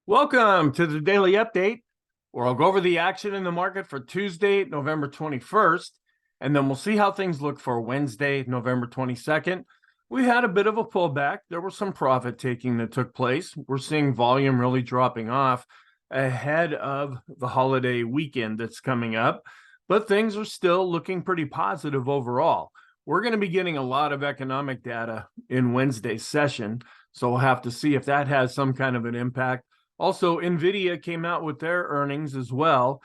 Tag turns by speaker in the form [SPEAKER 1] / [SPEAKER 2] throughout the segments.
[SPEAKER 1] Welcome to the Daily Update, where I'll go over the action in the market for Tuesday, November 21st, and then we'll see how things look for Wednesday, November 22nd. We had a bit of a pullback. There was some profit taking that took place. We're seeing volume really dropping off ahead of the holiday weekend that's coming up, but things are still looking pretty positive overall. We're going to be getting a lot of economic data in Wednesday's session, so we'll have to see if that has some kind of an impact. Also, NVIDIA came out with their earnings as well.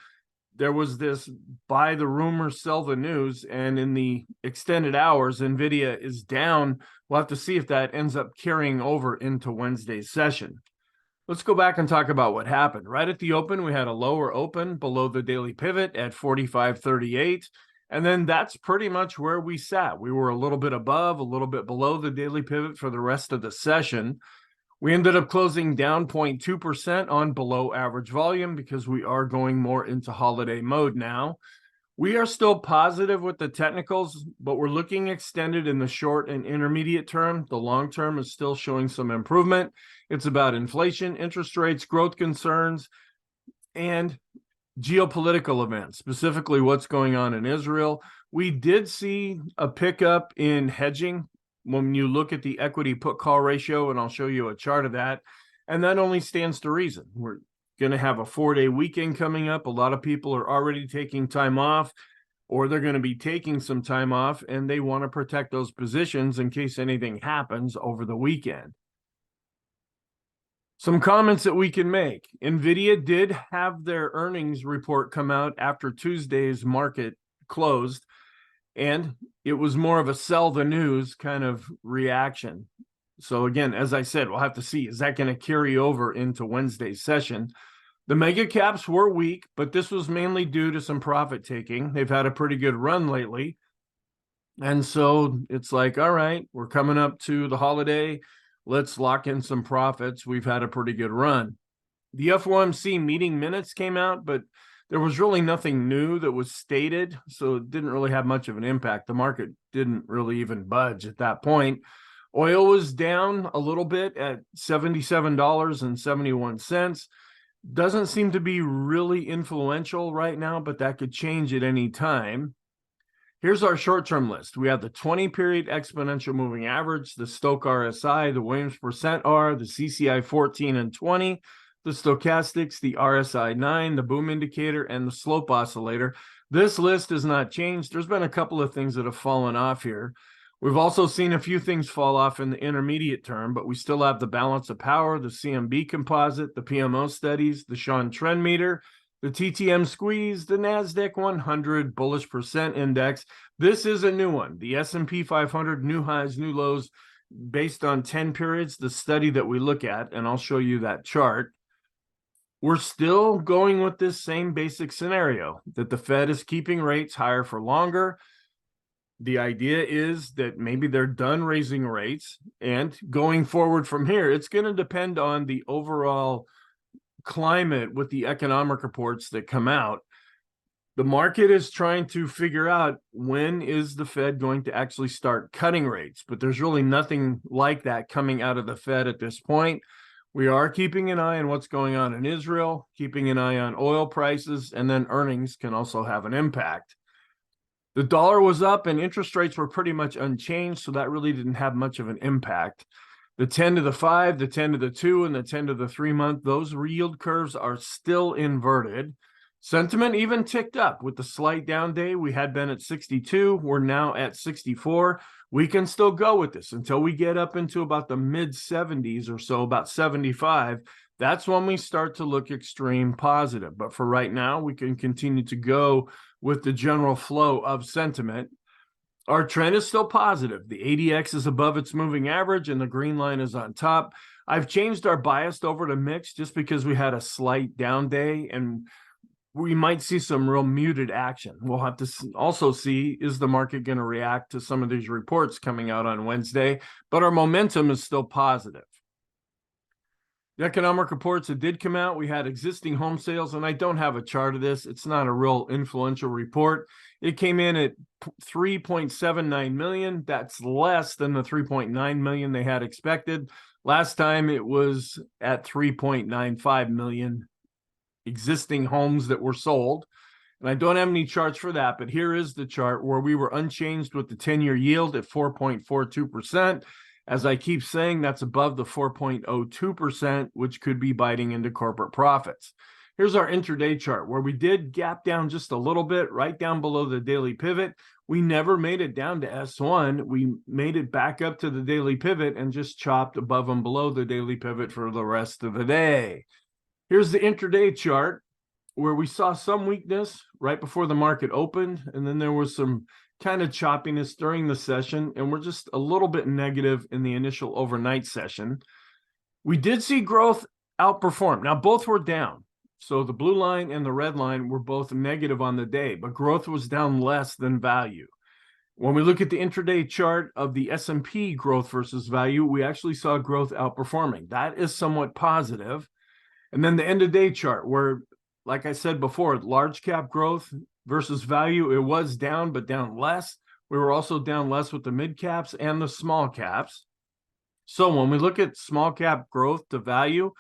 [SPEAKER 1] There was this buy the rumor, sell the news, and in the extended hours, NVIDIA is down. We'll have to see if that ends up carrying over into Wednesday's session. Let's go back and talk about what happened. Right at the open, we had a lower open below the daily pivot at 45.38. And then that's pretty much where we sat. We were a little bit above, a little bit below the daily pivot for the rest of the session. We ended up closing down 0.2% on below average volume because we are going more into holiday mode now. We are still positive with the technicals, but we're looking extended in the short and intermediate term. The long term is still showing some improvement. It's about inflation, interest rates, growth concerns, and geopolitical events, specifically what's going on in Israel. We did see a pickup in hedging when you look at the equity put call ratio, and I'll show you a chart of that. And that only stands to reason. We're going to have a 4-day weekend coming up. A lot of people are already taking time off, or they're going to be taking some time off, and they want to protect those positions in case anything happens over the weekend. Some comments that we can make. NVIDIA did have their earnings report come out after Tuesday's market closed, and it was more of a sell the news kind of reaction. So again, as I said, we'll have to see, is that going to carry over into Wednesday's session? The mega caps were weak, but this was mainly due to some profit taking. They've had a pretty good run lately. And so it's like, all right, we're coming up to the holiday. Let's lock in some profits. We've had a pretty good run. The FOMC meeting minutes came out, but there was really nothing new that was stated, so it didn't really have much of an impact. The market didn't really even budge at that point. Oil was down a little bit at $77.71. Doesn't seem to be really influential right now, but that could change at any time. Here's our short-term list. We have the 20-period exponential moving average, the Stochk RSI, the Williams percent R, the CCI 14 and 20, the stochastics, the RSI 9, the boom indicator, and the slope oscillator. This list has not changed. There's been a couple of things that have fallen off here. We've also seen a few things fall off in the intermediate term, but we still have the balance of power, the CMB composite, the PMO studies, the Sean trend meter, the TTM squeeze, the NASDAQ 100 bullish percent index. This is a new one. The S&P 500 new highs, new lows based on 10 periods, the study that we look at, and I'll show you that chart. We're still going with this same basic scenario that the Fed is keeping rates higher for longer. The idea is that maybe they're done raising rates, and going forward from here, it's going to depend on the overall climate with the economic reports that come out. The market is trying to figure out when is the Fed going to actually start cutting rates, but there's really nothing like that coming out of the Fed at this point. We are keeping an eye on what's going on in Israel, keeping an eye on oil prices, and then earnings can also have an impact. The dollar was up and interest rates were pretty much unchanged, so that really didn't have much of an impact. The 10 to the 5, the 10 to the 2, and the 10 to the 3 month, those yield curves are still inverted. Sentiment even ticked up with the slight down day. We had been at 62. We're now at 64. We can still go with this until we get up into about the mid 70s or so, about 75. That's when we start to look extreme positive. But for right now, we can continue to go with the general flow of sentiment. Our trend is still positive. The ADX is above its moving average and the green line is on top. I've changed our bias over to mixed just because we had a slight down day and we might see some real muted action. We'll have to also see, is the market going to react to some of these reports coming out on Wednesday? But our momentum is still positive. The economic reports that did come out, we had existing home sales, and I don't have a chart of this. It's not a real influential report. It came in at 3.79 million. That's less than the 3.9 million they had expected. Last time it was at 3.95 million existing homes that were sold. And I don't have any charts for that, but here is the chart where we were unchanged with the 10-year yield at 4.42%. As I keep saying, that's above the 4.02%, which could be biting into corporate profits. Here's our intraday chart where we did gap down just a little bit, right down below the daily pivot. We never made it down to S1. We made it back up to the daily pivot and just chopped above and below the daily pivot for the rest of the day. Here's the intraday chart where we saw some weakness right before the market opened, and then there was some kind of choppiness during the session, and we're just a little bit negative in the initial overnight session. We did see growth outperform. Now, both were down. So the blue line and the red line were both negative on the day, but growth was down less than value. When we look at the intraday chart of the S&P growth versus value, we actually saw growth outperforming. That is somewhat positive. And then the end of day chart where, like I said before, large cap growth versus value, it was down, but down less. We were also down less with the mid caps and the small caps. So when we look at small cap growth to value,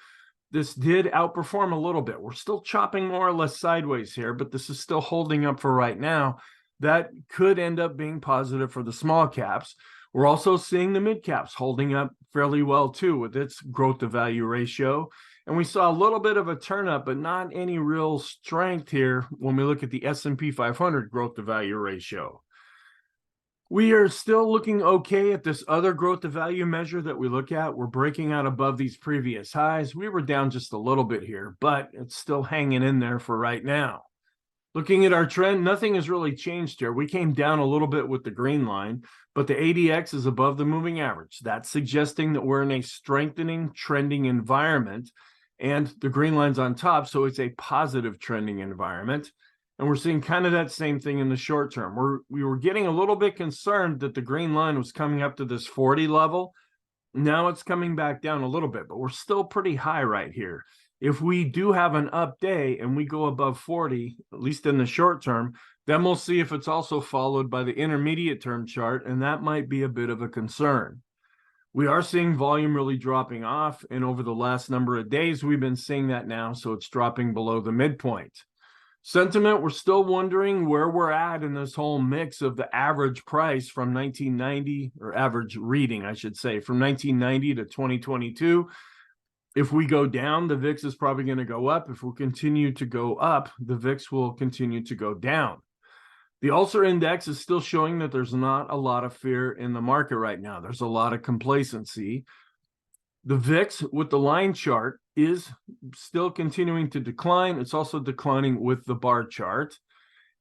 [SPEAKER 1] this did outperform a little bit. We're still chopping more or less sideways here, but this is still holding up for right now. That could end up being positive for the small caps. We're also seeing the mid caps holding up fairly well too with its growth to value ratio. And we saw a little bit of a turn up, but not any real strength here when we look at the S&P 500 growth to value ratio. We are still looking okay at this other growth to value measure that we look at. We're breaking out above these previous highs. We were down just a little bit here, but it's still hanging in there for right now. Looking at our trend, nothing has really changed here. We came down a little bit with the green line, but the ADX is above the moving average. That's suggesting that we're in a strengthening trending environment, and the green line's on top, so it's a positive trending environment. And we're seeing kind of that same thing in the short term. We were getting a little bit concerned that the green line was coming up to this 40 level. Now it's coming back down a little bit, but we're still pretty high right here. If we do have an up day and we go above 40, at least in the short term, then we'll see if it's also followed by the intermediate term chart, and that might be a bit of a concern. We are seeing volume really dropping off, and over the last number of days, we've been seeing that now, so it's dropping below the midpoint. Sentiment, we're still wondering where we're at in this whole mix of the average price from 1990, or average reading, I should say, from 1990 to 2022. If we go down, the VIX is probably going to go up. If we continue to go up, the VIX will continue to go down. The Ulcer Index is still showing that there's not a lot of fear in the market right now. There's a lot of complacency. The VIX with the line chart is still continuing to decline. It's also declining with the bar chart.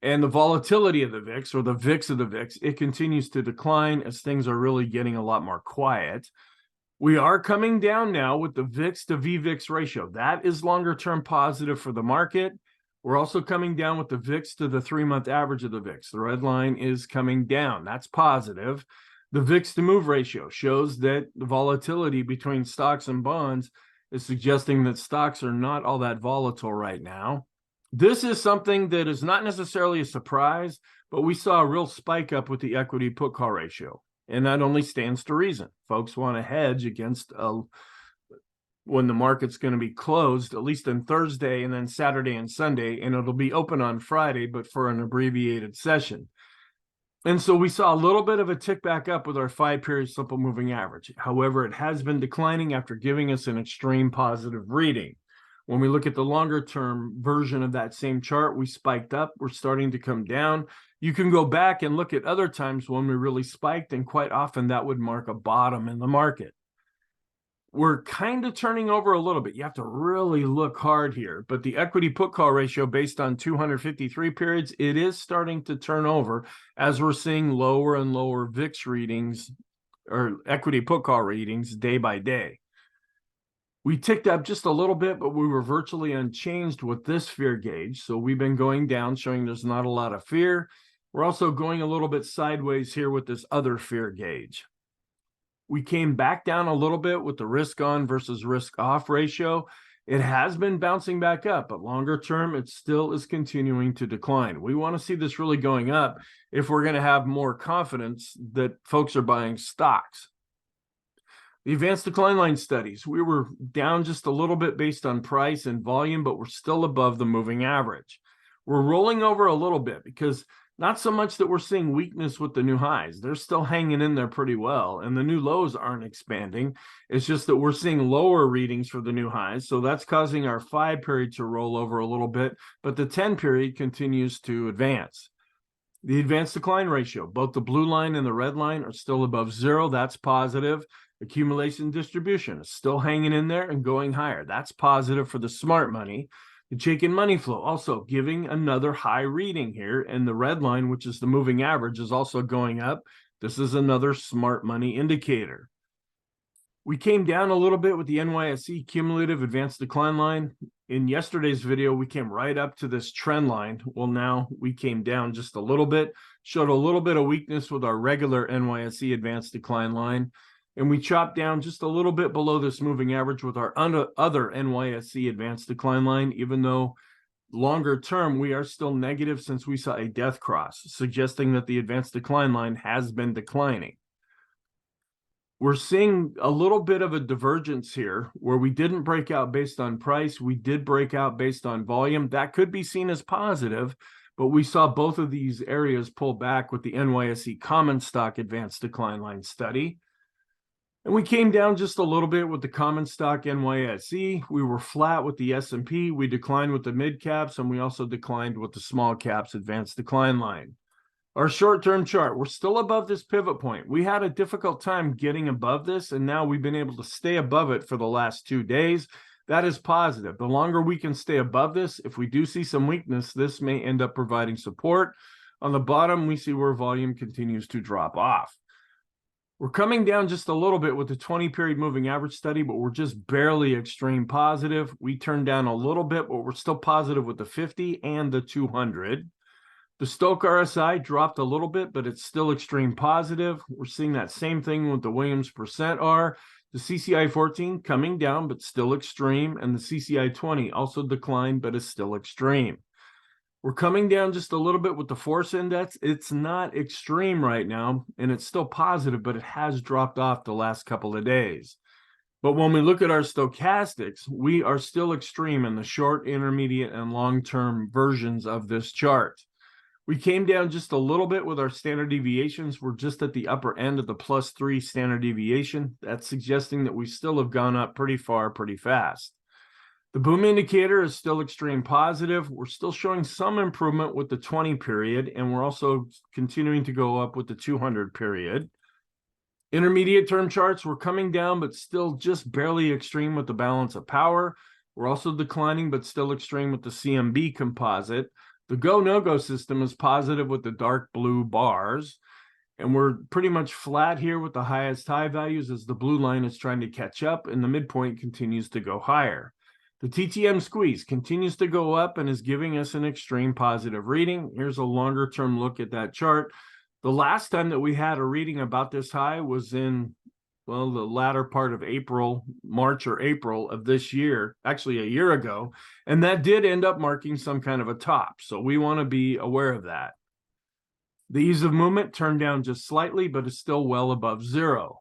[SPEAKER 1] And the volatility of the VIX, or the VIX of the VIX, it continues to decline as things are really getting a lot more quiet. We are coming down now with the VIX to VVIX ratio. That is longer term positive for the market. We're also coming down with the VIX to the 3-month average of the VIX. The red line is coming down. That's positive. The VIX to move ratio shows that the volatility between stocks and bonds is suggesting that stocks are not all that volatile right now. This is something that is not necessarily a surprise, but we saw a real spike up with the equity put call ratio. And that only stands to reason. Folks want to hedge against when the market's going to be closed, at least on Thursday and then Saturday and Sunday, and it'll be open on Friday, but for an abbreviated session. And so we saw a little bit of a tick back up with our 5-period simple moving average. However, it has been declining after giving us an extreme positive reading. When we look at the longer term version of that same chart, we spiked up, we're starting to come down. You can go back and look at other times when we really spiked, and quite often that would mark a bottom in the market. We're kind of turning over a little bit. You have to really look hard here, but the equity put call ratio based on 253 periods, it is starting to turn over as we're seeing lower and lower VIX readings or equity put call readings day by day. We ticked up just a little bit, but we were virtually unchanged with this fear gauge. So we've been going down, showing there's not a lot of fear. We're also going a little bit sideways here with this other fear gauge. We came back down a little bit with the risk on versus risk off ratio. It has been bouncing back up, but longer term, it still is continuing to decline. We want to see this really going up if we're going to have more confidence that folks are buying stocks. The advanced decline line studies, we were down just a little bit based on price and volume, but we're still above the moving average. We're rolling over a little bit because not so much that we're seeing weakness with the new highs. They're still hanging in there pretty well, and the new lows aren't expanding. It's just that we're seeing lower readings for the new highs, so that's causing our 5 period to roll over a little bit, but the 10 period continues to advance. The advanced decline ratio, both the blue line and the red line are still above 0. That's positive. Accumulation distribution is still hanging in there and going higher. That's positive for the smart money. The Chaikin money flow also giving another high reading here, and the red line, which is the moving average, is also going up. This is another smart money indicator. We came down a little bit with the NYSE cumulative advanced decline line. In yesterday's video, we came right up to this trend line. Well, now we came down just a little bit, showed a little bit of weakness with our regular NYSE advanced decline line. And we chopped down just a little bit below this moving average with our other NYSE advanced decline line, even though longer term, we are still negative since we saw a death cross, suggesting that the advanced decline line has been declining. We're seeing a little bit of a divergence here where we didn't break out based on price. We did break out based on volume. That could be seen as positive, but we saw both of these areas pull back with the NYSE common stock advanced decline line study. And we came down just a little bit with the common stock NYSE. We were flat with the S&P. We declined with the mid caps, and we also declined with the small caps advanced decline line. Our short-term chart, we're still above this pivot point. We had a difficult time getting above this, and now we've been able to stay above it for the last 2 days. That is positive. The longer we can stay above this, if we do see some weakness, this may end up providing support. On the bottom, we see where volume continues to drop off. We're coming down just a little bit with the 20 period moving average study, but we're just barely extreme positive. We turned down a little bit, but we're still positive with the 50 and the 200. The Stochc RSI dropped a little bit, but it's still extreme positive. We're seeing that same thing with the Williams percent R. The CCI 14 coming down, but still extreme. And the CCI 20 also declined, but is still extreme. We're coming down just a little bit with the force index. It's not extreme right now, and it's still positive, but it has dropped off the last couple of days. But when we look at our stochastics, we are still extreme in the short, intermediate, and long-term versions of this chart. We came down just a little bit with our standard deviations. We're just at the upper end of the +3 standard deviation. That's suggesting that we still have gone up pretty far, pretty fast. The boom indicator is still extreme positive. We're still showing some improvement with the 20 period, and we're also continuing to go up with the 200 period. Intermediate term charts, we're coming down, but still just barely extreme with the balance of power. We're also declining, but still extreme with the CMB composite. The go-no-go system is positive with the dark blue bars. And we're pretty much flat here with the highest high values as the blue line is trying to catch up, and the midpoint continues to go higher. The TTM squeeze continues to go up and is giving us an extreme positive reading. Here's a longer term look at that chart. The last time that we had a reading about this high was in, well, the latter part of April, March or April of this year, actually a year ago, and that did end up marking some kind of a top. So we want to be aware of that. The ease of movement turned down just slightly, but is still well above 0.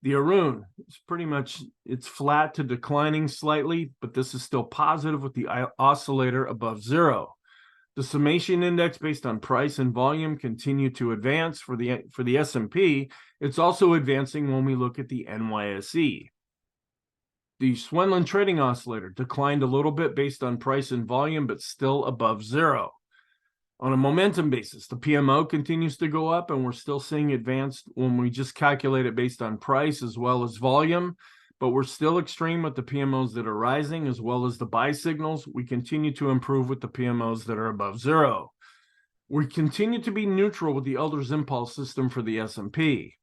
[SPEAKER 1] The Arun is pretty much, it's flat to declining slightly, but this is still positive with the oscillator above 0. The summation index based on price and volume continue to advance for the S&P. It's also advancing when we look at the NYSE. The Swenlin trading oscillator declined a little bit based on price and volume, but still above 0. On a momentum basis, the PMO continues to go up, and we're still seeing advanced when we just calculate it based on price as well as volume, but we're still extreme with the PMOs that are rising as well as the buy signals. We continue to improve with the PMOs that are above 0. We continue to be neutral with the Elder's impulse system for the S&P.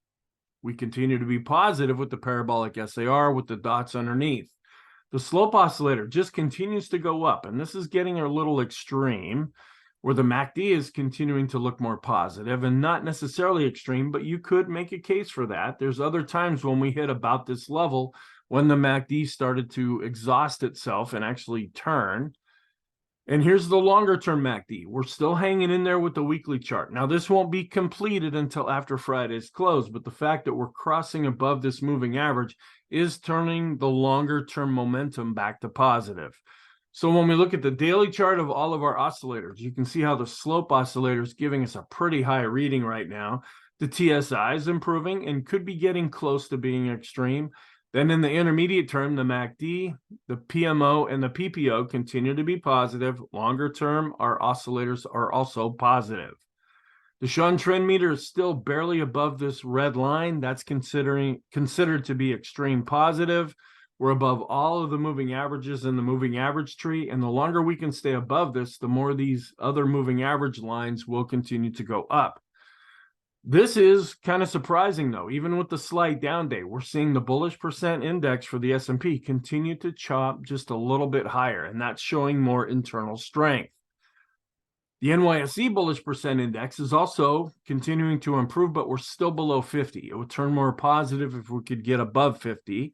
[SPEAKER 1] We continue to be positive with the parabolic SAR with the dots underneath. The slope oscillator just continues to go up, and this is getting a little extreme, where the MACD is continuing to look more positive and not necessarily extreme, but you could make a case for that. There's other times when we hit about this level when the MACD started to exhaust itself and actually turn. And here's the longer term MACD. We're still hanging in there with the weekly chart. Now, this won't be completed until after Friday's close, but the fact that we're crossing above this moving average is turning the longer term momentum back to positive. So when we look at the daily chart of all of our oscillators, you can see how the slope oscillator is giving us a pretty high reading right now. The TSI is improving and could be getting close to being extreme. Then in the intermediate term, the MACD, the PMO, and the PPO continue to be positive. Longer term, our oscillators are also positive. The Sean trend meter is still barely above this red line. That's considered to be extreme positive. We're above all of the moving averages in the moving average tree, and the longer we can stay above this, the more these other moving average lines will continue to go up. This is kind of surprising, though. Even with the slight down day, we're seeing the bullish percent index for the S&P continue to chop just a little bit higher, and that's showing more internal strength. The NYSE bullish percent index is also continuing to improve, but we're still below 50. It would turn more positive if we could get above 50.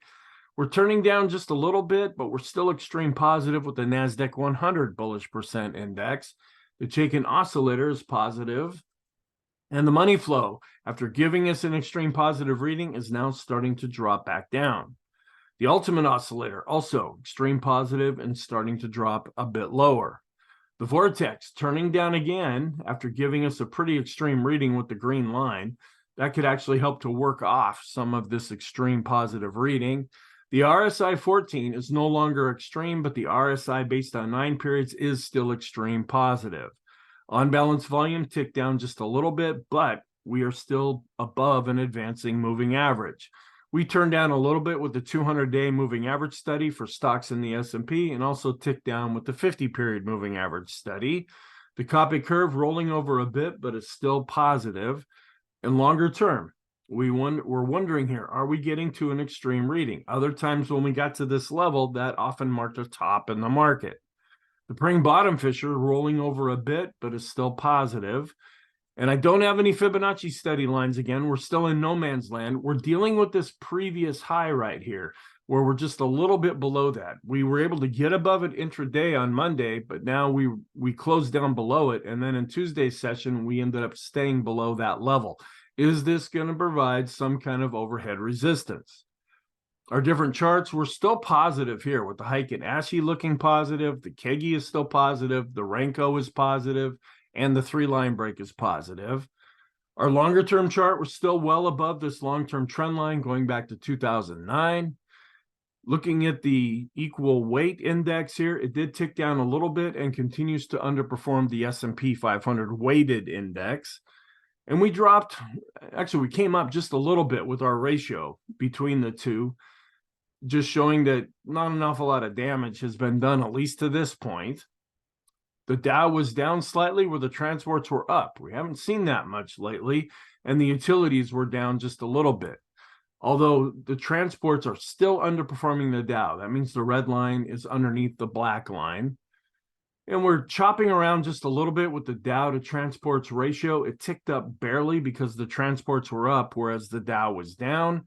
[SPEAKER 1] We're turning down just a little bit, but we're still extreme positive with the NASDAQ 100 bullish percent index. The Chaikin oscillator is positive. And the money flow, after giving us an extreme positive reading, is now starting to drop back down. The ultimate oscillator, also extreme positive and starting to drop a bit lower. The vortex turning down again after giving us a pretty extreme reading with the green line. That could actually help to work off some of this extreme positive reading. The RSI 14 is no longer extreme, but the RSI based on 9 periods is still extreme positive. On balance volume ticked down just a little bit, but we are still above an advancing moving average. We turned down a little bit with the 200-day moving average study for stocks in the S&P, and also ticked down with the 50-period moving average study. The copy curve rolling over a bit, but it's still positive. And longer term, we're wondering here, are we getting to an extreme reading? Other times when we got to this level, that often marked a top in the market. The Pring bottom fisher rolling over a bit, but is still positive. And I don't have any Fibonacci study lines again. We're still in no man's land. We're dealing with this previous high right here, where we're just a little bit below that. We were able to get above it intraday on Monday, but now we closed down below it. And then in Tuesday's session, we ended up staying below that level. Is this going to provide some kind of overhead resistance? Our different charts, we're still positive here with the Heiken Ashi looking positive. The Kegi is still positive. The Renko is positive. And the 3-line break is positive. Our longer term chart, we're still well above this long-term trend line going back to 2009. Looking at the equal weight index here, it did tick down a little bit and continues to underperform the S&P 500 weighted index. And we came up just a little bit with our ratio between the two, just showing that not an awful lot of damage has been done, at least to this point. The Dow was down slightly where the transports were up. We haven't seen that much lately, and the utilities were down just a little bit. Although the transports are still underperforming the Dow. That means the red line is underneath the black line. And we're chopping around just a little bit with the Dow to transports ratio. It ticked up barely because the transports were up, whereas the Dow was down.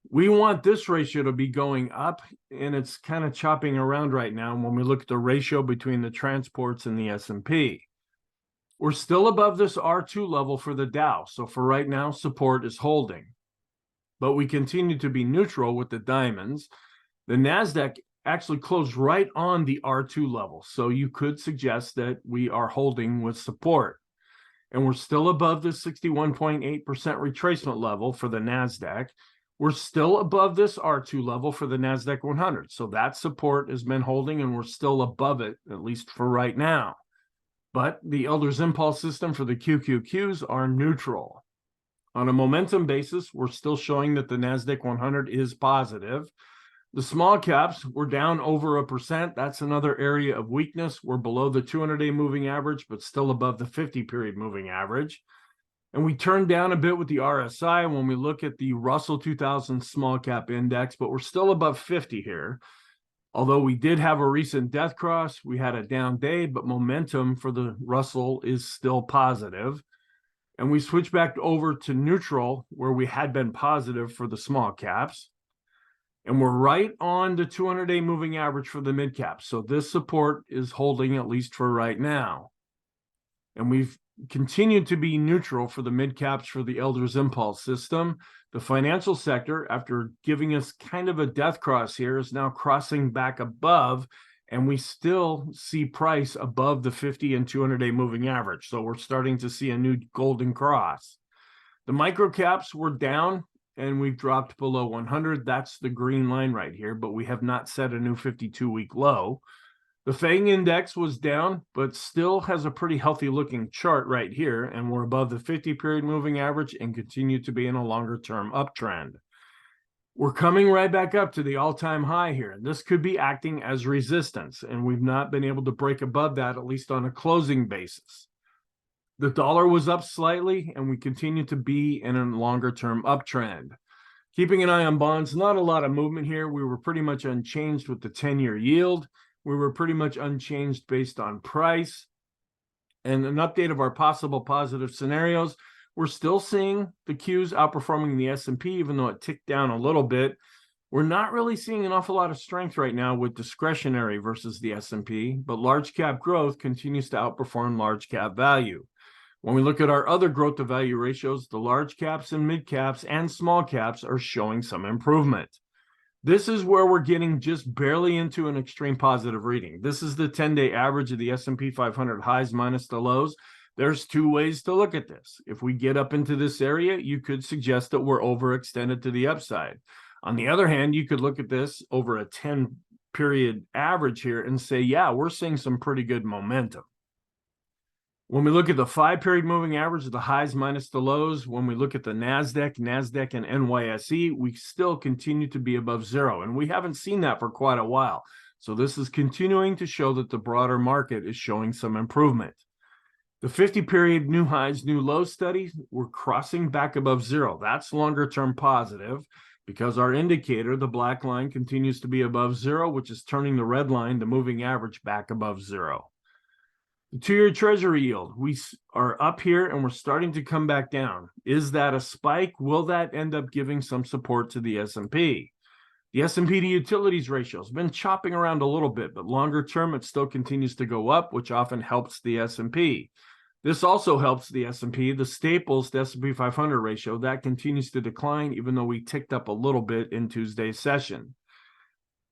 [SPEAKER 1] We want this ratio to be going up, and it's kind of chopping around right now when we look at the ratio between the transports and the S&P. We're still above this R2 level for the Dow, so for right now, support is holding. But we continue to be neutral with the diamonds. The NASDAQ actually closed right on the R2 level, so you could suggest that we are holding with support. And we're still above the 61.8% retracement level for the NASDAQ. We're still above this R2 level for the NASDAQ 100. So that support has been holding, and we're still above it, at least for right now. But the Elder's Impulse system for the QQQs are neutral. On a momentum basis, we're still showing that the NASDAQ 100 is positive. The small caps, we're down over 1%. That's another area of weakness. We're below the 200-day moving average, but still above the 50-period moving average. And we turned down a bit with the RSI when we look at the Russell 2000 small cap index, but we're still above 50 here. Although we did have a recent death cross, we had a down day, but momentum for the Russell is still positive. And we switched back over to neutral, where we had been positive for the small caps. And we're right on the 200-day moving average for the mid caps. So this support is holding, at least for right now. And we've continued to be neutral for the mid caps for the Elders Impulse system. The financial sector, after giving us kind of a death cross here, is now crossing back above, and we still see price above the 50 and 200-day moving average. So we're starting to see a new golden cross. The micro caps were down, and we've dropped below 100. That's the green line right here, but we have not set a new 52-week low. The FANG index was down, but still has a pretty healthy looking chart right here, and we're above the 50-period moving average and continue to be in a longer-term uptrend. We're coming right back up to the all-time high here. This could be acting as resistance, and we've not been able to break above that, at least on a closing basis. The dollar was up slightly, and we continue to be in a longer-term uptrend. Keeping an eye on bonds, not a lot of movement here. We were pretty much unchanged with the 10-year yield. We were pretty much unchanged based on price. And an update of our possible positive scenarios. We're still seeing the Qs outperforming the S&P, even though it ticked down a little bit. We're not really seeing an awful lot of strength right now with discretionary versus the S&P, but large cap growth continues to outperform large cap value. When we look at our other growth to value ratios, the large caps and mid caps and small caps are showing some improvement. This is where we're getting just barely into an extreme positive reading. This is the 10-day average of the S&P 500 highs minus the lows. There's two ways to look at this. If we get up into this area, you could suggest that we're overextended to the upside. On the other hand, you could look at this over a 10-period average here and say, yeah, we're seeing some pretty good momentum. When we look at the 5-period moving average of the highs minus the lows, when we look at the NASDAQ, and NYSE, we still continue to be above zero. And we haven't seen that for quite a while. So this is continuing to show that the broader market is showing some improvement. The 50-period new highs, new lows study, we're crossing back above zero. That's longer-term positive because our indicator, the black line, continues to be above zero, which is turning the red line, the moving average, back above zero. The 2-year Treasury yield, we are up here and we're starting to come back down. Is that a spike? Will that end up giving some support to the S&P? The S&P to utilities ratio has been chopping around a little bit, but longer term, it still continues to go up, which often helps the S&P. This also helps the S&P. The staples to S&P 500 ratio, that continues to decline, even though we ticked up a little bit in Tuesday's session.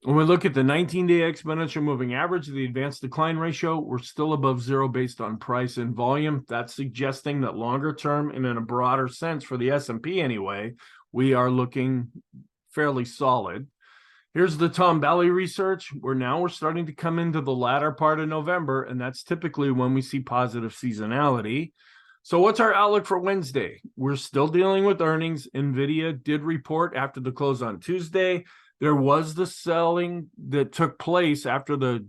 [SPEAKER 1] When we look at the 19-day exponential moving average, the advanced decline ratio, we're still above zero based on price and volume. That's suggesting that longer term, and in a broader sense for the S&P anyway, we are looking fairly solid. Here's the Tom Bowley research, where now we're starting to come into the latter part of November, and that's typically when we see positive seasonality. So what's our outlook for Wednesday? We're still dealing with earnings. NVIDIA did report after the close on Tuesday. There was the selling that took place after the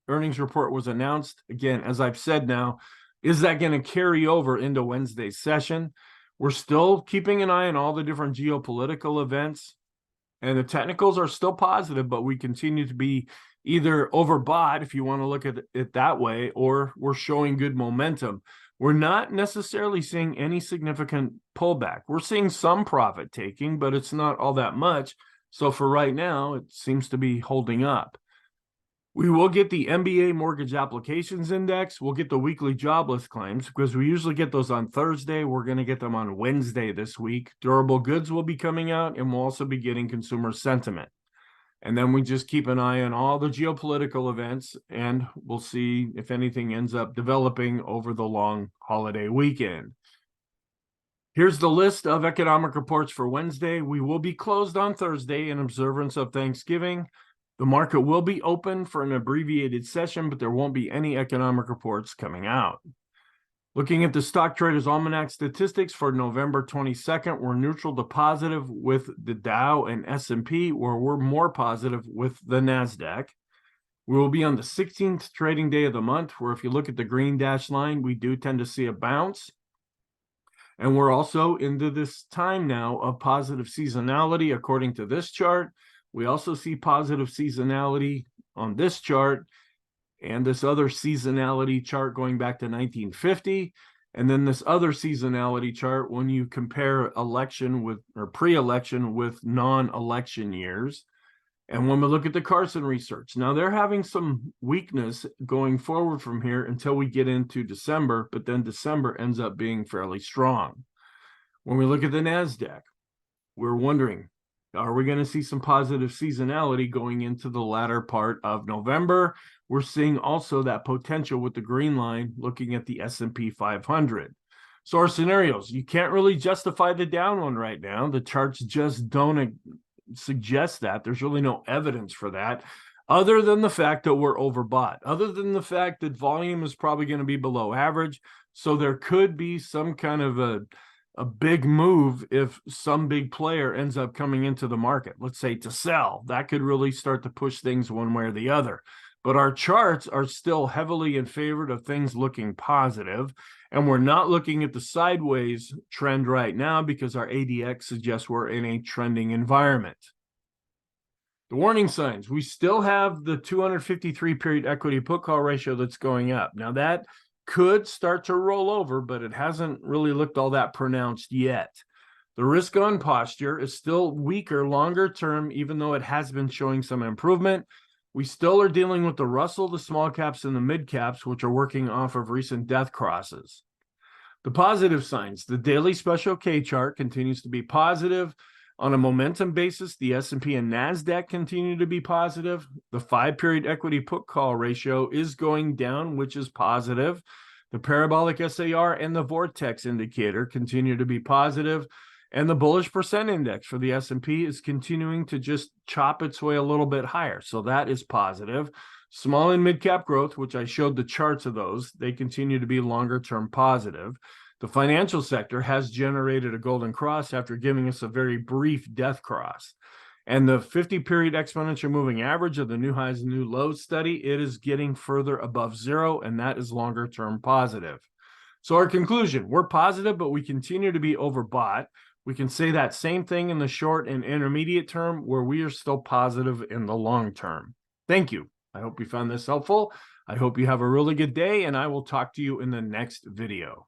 [SPEAKER 1] earnings report was announced. Again, as I've said now, is that going to carry over into Wednesday's session? We're still keeping an eye on all the different geopolitical events, and the technicals are still positive, but we continue to be either overbought, if you want to look at it that way, or we're showing good momentum. We're not necessarily seeing any significant pullback. We're seeing some profit taking, but it's not all that much. So for right now, it seems to be holding up. We will get the MBA mortgage applications index. We'll get the weekly jobless claims because we usually get those on Thursday. We're going to get them on Wednesday this week. Durable goods will be coming out, and we'll also be getting consumer sentiment. And then we just keep an eye on all the geopolitical events, and we'll see if anything ends up developing over the long holiday weekend. Here's the list of economic reports for Wednesday. We will be closed on Thursday in observance of Thanksgiving. The market will be open for an abbreviated session, but there won't be any economic reports coming out. Looking at the Stock Traders Almanac statistics for November 22nd, we're neutral to positive with the Dow and S&P, where we're more positive with the NASDAQ. We will be on the 16th trading day of the month, where if you look at the green dashed line, we do tend to see a bounce. And we're also into this time now of positive seasonality, according to this chart. We also see positive seasonality on this chart and this other seasonality chart going back to 1950. And then this other seasonality chart when you compare election with or pre-election with non-election years. And when we look at the Carson research, now they're having some weakness going forward from here until we get into December, but then December ends up being fairly strong. When we look at the NASDAQ, we're wondering, are we going to see some positive seasonality going into the latter part of November? We're seeing also that potential with the green line looking at the S&P 500. So our scenarios, you can't really justify the down one right now. The charts just don't suggest that. There's really no evidence for that, other than the fact that we're overbought, other than the fact that volume is probably going to be below average. So there could be some kind of a big move if some big player ends up coming into the market, let's say to sell. That could really start to push things one way or the other. But our charts are still heavily in favor of things looking positive, and we're not looking at the sideways trend right now because our ADX suggests we're in a trending environment. The warning signs, we still have the 253 period equity put call ratio that's going up. Now that could start to roll over, but it hasn't really looked all that pronounced yet. The risk on posture is still weaker longer term, even though it has been showing some improvement. We still are dealing with the Russell, the small caps, and the mid caps, which are working off of recent death crosses. The positive signs, the daily special K chart continues to be positive. On a momentum basis, the S&P and NASDAQ continue to be positive. The 5-period equity put call ratio is going down, which is positive. The parabolic SAR and the vortex indicator continue to be positive. And the bullish percent index for the S&P is continuing to just chop its way a little bit higher. So that is positive. Small and mid cap growth, which I showed the charts of those, they continue to be longer term positive. The financial sector has generated a golden cross after giving us a very brief death cross. And the 50-period exponential moving average of the new highs and new lows study, it is getting further above zero, and that is longer term positive. So our conclusion, we're positive, but we continue to be overbought. We can say that same thing in the short and intermediate term, where we are still positive in the long term. Thank you. I hope you found this helpful. I hope you have a really good day, and I will talk to you in the next video.